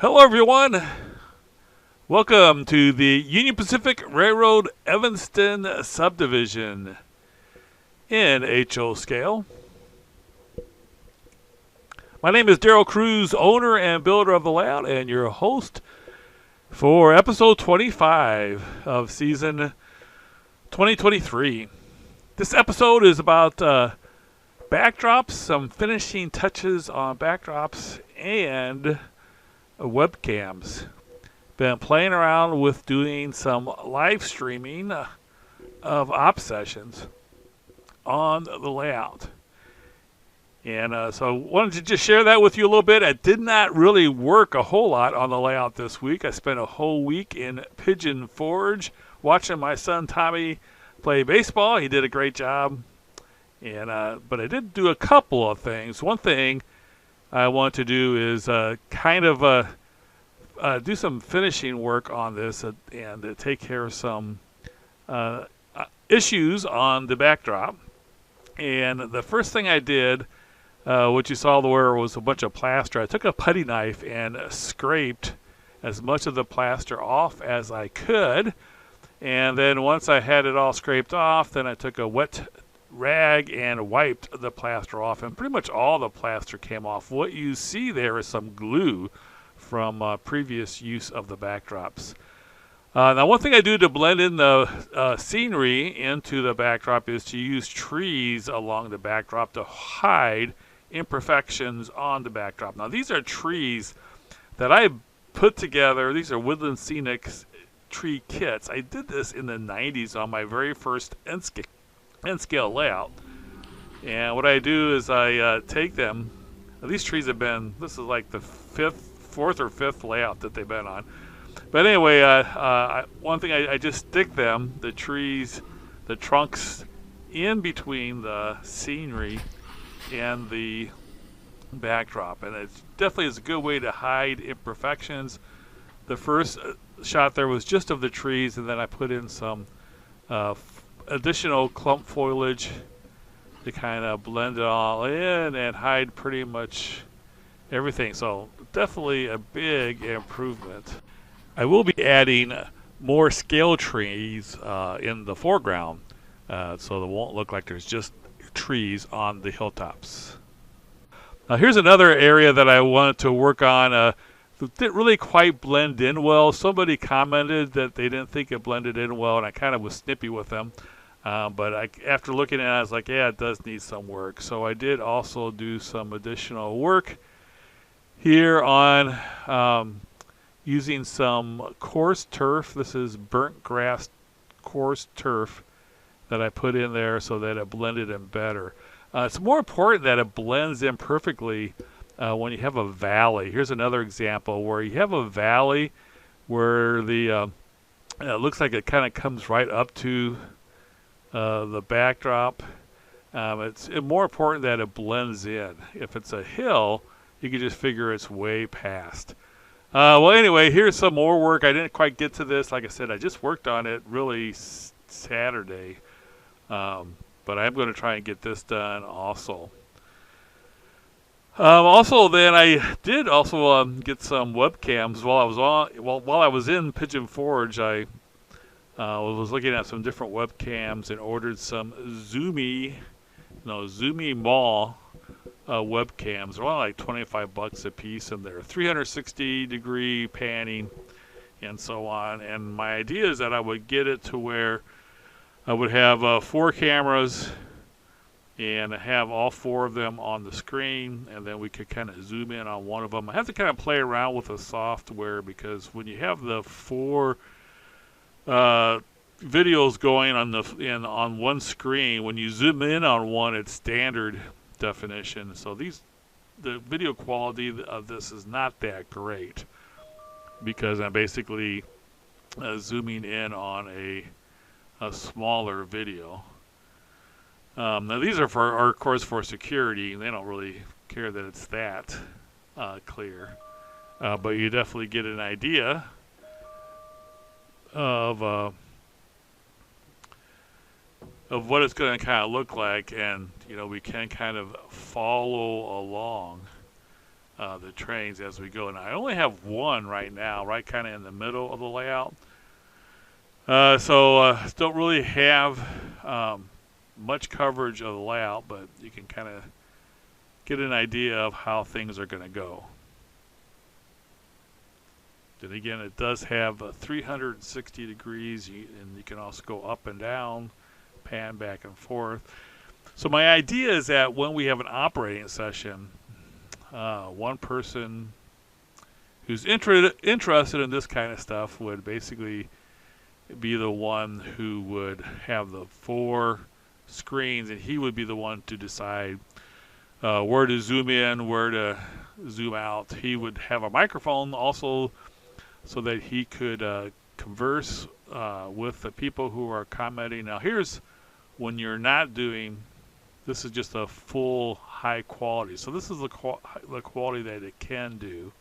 Hello, everyone. Welcome to the Union Pacific Railroad Evanston Subdivision in HO Scale. My name is Daryl Cruz, owner and builder of the layout, and your host for episode 25 of season 2023. This episode is about backdrops, some finishing touches on backdrops, and webcams. Been playing around with doing some live streaming of op sessions on the layout. And so I wanted to just share that with you a little bit. I did not really work a whole lot on the layout this week. I spent a whole week in Pigeon Forge watching my son Tommy play baseball. He did a great job. But I did do a couple of things. One thing I want to do is do some finishing work on this and take care of some issues on the backdrop. And the first thing I did, what you saw there was a bunch of plaster. I took a putty knife and scraped as much of the plaster off as I could. And then once I had it all scraped off, then I took a wet rag and wiped the plaster off. And pretty much all the plaster came off. What you see there is some glue from previous use of the backdrops. Now, one thing I do to blend in the scenery into the backdrop is to use trees along the backdrop to hide imperfections on the backdrop. Now, these are trees that I put together. These are Woodland Scenic tree kits. I did this in the 90s on my very first N-scale layout. And what I do is I take them. These trees have been, this is like the fourth or fifth layout that they've been on. But anyway, one thing I just stick them, the trees, the trunks, in between the scenery and the backdrop. And it definitely is a good way to hide imperfections. The first shot there was just of the trees, and then I put in some additional clump foliage to kind of blend it all in and hide pretty much everything. So definitely a big improvement. I will be adding more scale trees in the foreground so it won't look like there's just trees on the hilltops. Now here's another area that I wanted to work on. It didn't really quite blend in well. Somebody commented that they didn't think it blended in well, and I kind of was snippy with them. But after looking at it, I was like, yeah, it does need some work. So I did also do some additional work here on using some coarse turf. This is burnt grass coarse turf that I put in there so that it blended in better. It's more important that it blends in perfectly when you have a valley. Here's another example where you have a valley where it looks like it kind of comes right up to the backdrop. It's more important that it blends in. If it's a hill, you can just figure it's way past. Well, anyway, here's some more work. I didn't quite get to this. Like I said, I just worked on it really Saturday. But I'm going to try and get this done also. Also, then I did also get some webcams while I was in Pigeon Forge. I was looking at some different webcams and ordered some Zoomy Mall webcams. They're only like $25 a piece, and they're 360-degree panning and so on. And my idea is that I would get it to where I would have 4 cameras and have all 4 of them on the screen, and then we could kind of zoom in on one of them. I have to kind of play around with the software because when you have the 4 videos going on one screen, when you zoom in on one, it's standard definition. So the video quality of this is not that great because I'm basically zooming in on a smaller video. Now these are of course for security, and they don't really care that it's that clear, but you definitely get an idea of what it's going to kind of look like, and we can kind of follow along the trains as we go. And I only have one right now, right kind of in the middle of the layout. So don't really have much coverage of the layout, but you can kind of get an idea of how things are going to go. Then again, it does have 360 degrees, and you can also go up and down, pan back and forth. So my idea is that when we have an operating session, one person who's interested in this kind of stuff would basically be the one who would have the 4 screens, and he would be the one to decide where to zoom in, where to zoom out. He would have a microphone also so that he could converse with the people who are commenting. Now here's when you're not doing, this is just a full high quality. So this is the quality that it can do.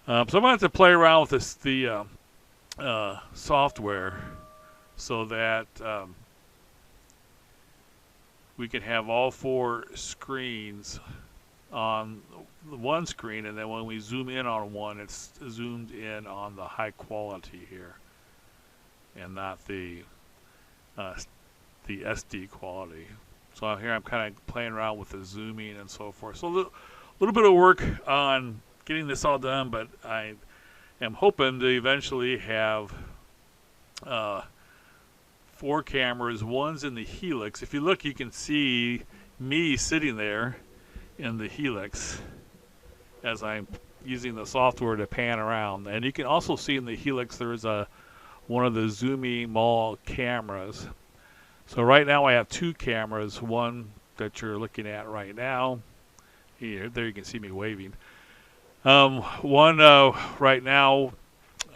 So I'm going to have to play around with this, the software, so that we can have all 4 screens on the one screen, and then when we zoom in on one, it's zoomed in on the high quality here, and not the SD quality. So here I'm kind of playing around with the zooming and so forth. So a little bit of work on getting this all done, but I am hoping to eventually have 4 cameras. One's in the helix. If you look, you can see me sitting there in the helix as I'm using the software to pan around. And you can also see in the helix there's one of the Zoomy Mall cameras. So right now I have 2 cameras, one that you're looking at right now. Here, there you can see me waving. One right now,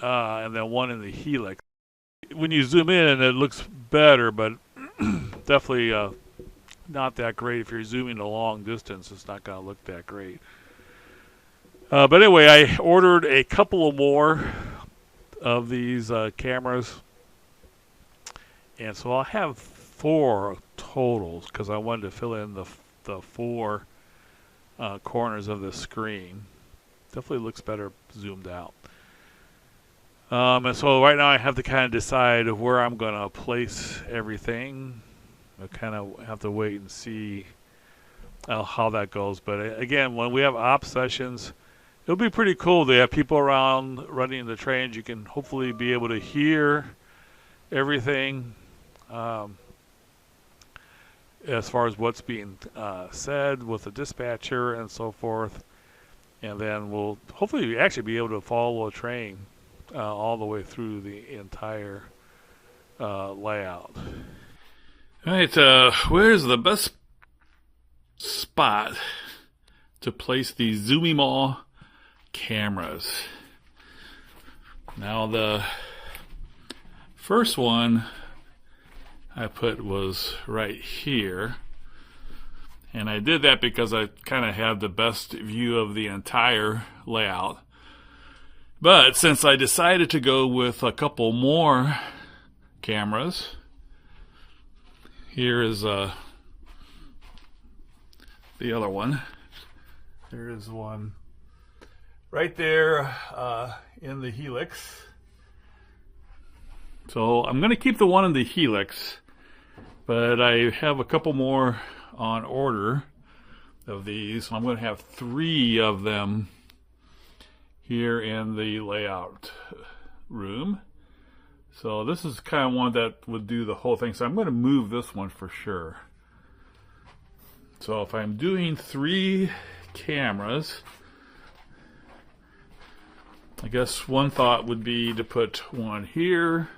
and then one in the helix. When you zoom in, it looks better, but definitely not that great. If you're zooming a long distance, it's not going to look that great. But anyway, I ordered a couple of more of these cameras, and so I'll have 4 totals because I wanted to fill in the 4 corners of the screen. Definitely looks better zoomed out. And so right now I have to kind of decide where I'm going to place everything. I kind of have to wait and see how that goes. But again, when we have op sessions, it'll be pretty cool. They have people around running the trains. You can hopefully be able to hear everything as far as what's being said with the dispatcher and so forth. And then we'll hopefully actually be able to follow a train all the way through the entire layout. All right, where's the best spot to place these Zoomy Mall cameras? Now the first one I put was right here. And I did that because I kind of have the best view of the entire layout. But since I decided to go with a couple more cameras, here is the other one. There is one right there in the helix. So I'm going to keep the one in the helix, but I have a couple more on order of these. I'm going to have 3 of them here in the layout room. So this is kind of one that would do the whole thing. So I'm going to move this one for sure. So if I'm doing 3 cameras, I guess one thought would be to put one here,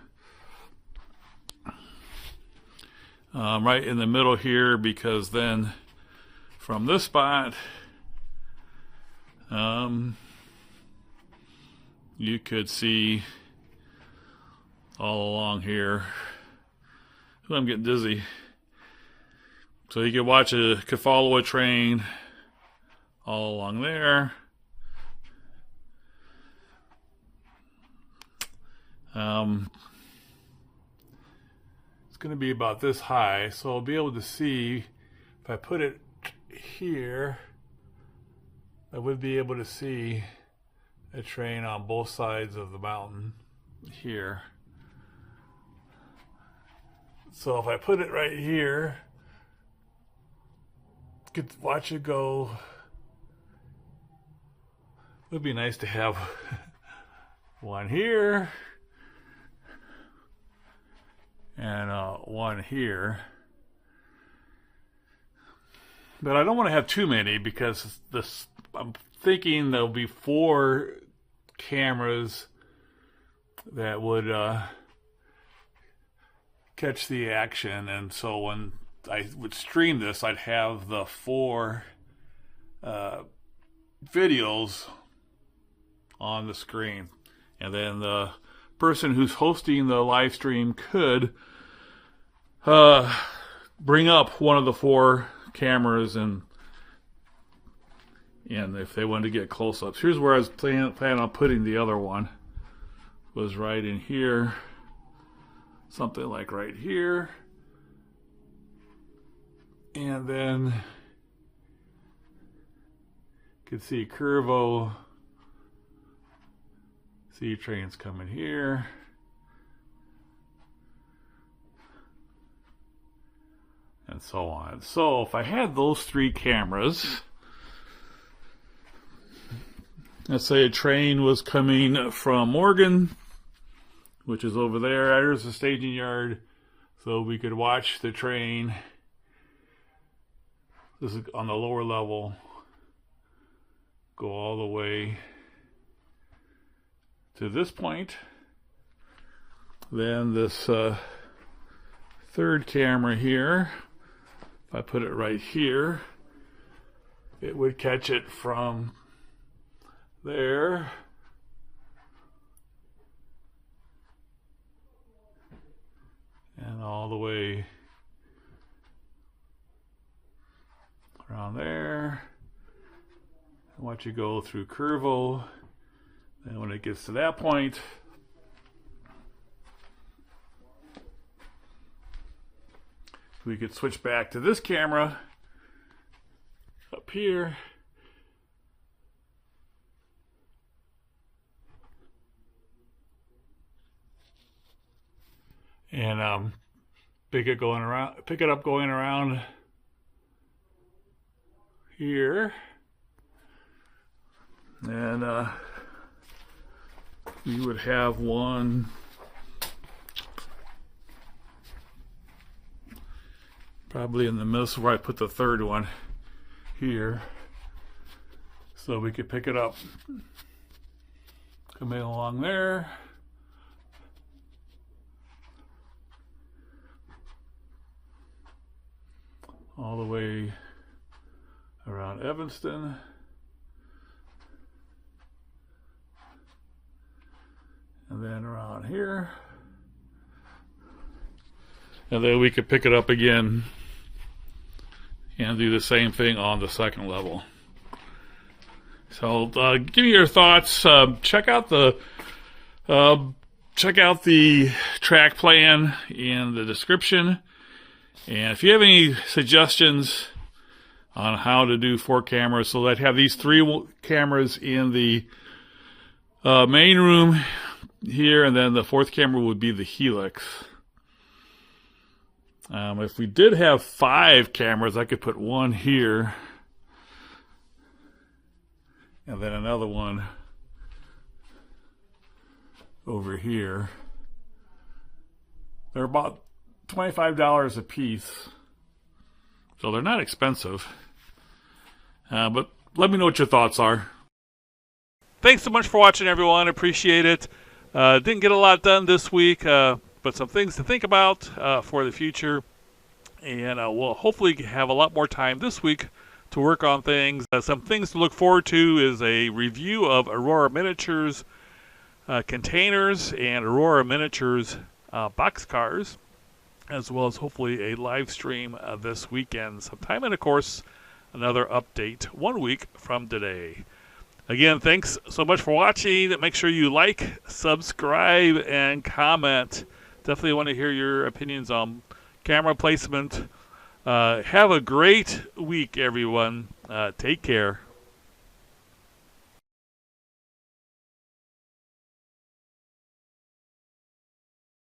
right in the middle here, because then from this spot you could see all along here. I'm getting dizzy. So you could follow a train all along there. It's going to be about this high, so I'll be able to see if I put it here. I would be able to see a train on both sides of the mountain here. So if I put it right here, could watch it go. It would be nice to have one here and one here. But I don't want to have too many because this, I'm thinking there'll be 4 cameras that would catch the action, and so when I would stream this, I'd have the 4 videos on the screen, and then the person who's hosting the live stream could bring up one of the 4 cameras and if they wanted to get close-ups. Here's where I was planning on putting the other one, was right in here, something like right here. And then you could see Curvo, see trains coming here. And so on. So if I had those 3 cameras, let's say a train was coming from Morgan, which is over there. There's the staging yard. So we could watch the train. This is on the lower level. Go all the way to this point. Then this 3rd camera here, if I put it right here, it would catch it from there and all the way around there. And watch you go through Curvo. And when it gets to that point, we could switch back to this camera up here. And pick it up going around here. And you would have one probably in the middle where I put the 3rd one here. So we could pick it up coming along there. All the way around Evanston. And then around here. And then we could pick it up again and do the same thing on the 2nd level. So give me your thoughts. Check out the track plan in the description. And if you have any suggestions on how to do 4 cameras, so I'd have these 3 cameras in the main room here, and then the 4th camera would be the helix. If we did have 5 cameras, I could put one here, and then another one over here. They're about $25 a piece, so they're not expensive. But let me know what your thoughts are. Thanks so much for watching, everyone. Appreciate it. Didn't get a lot done this week, but some things to think about for the future. And we'll hopefully have a lot more time this week to work on things. Some things to look forward to is a review of Aurora Miniatures containers and Aurora Miniatures boxcars, as well as hopefully a live stream this weekend sometime. And of course, another update 1 week from today. Again, thanks so much for watching. Make sure you like, subscribe, and comment. Definitely want to hear your opinions on camera placement. Have a great week, everyone. Take care.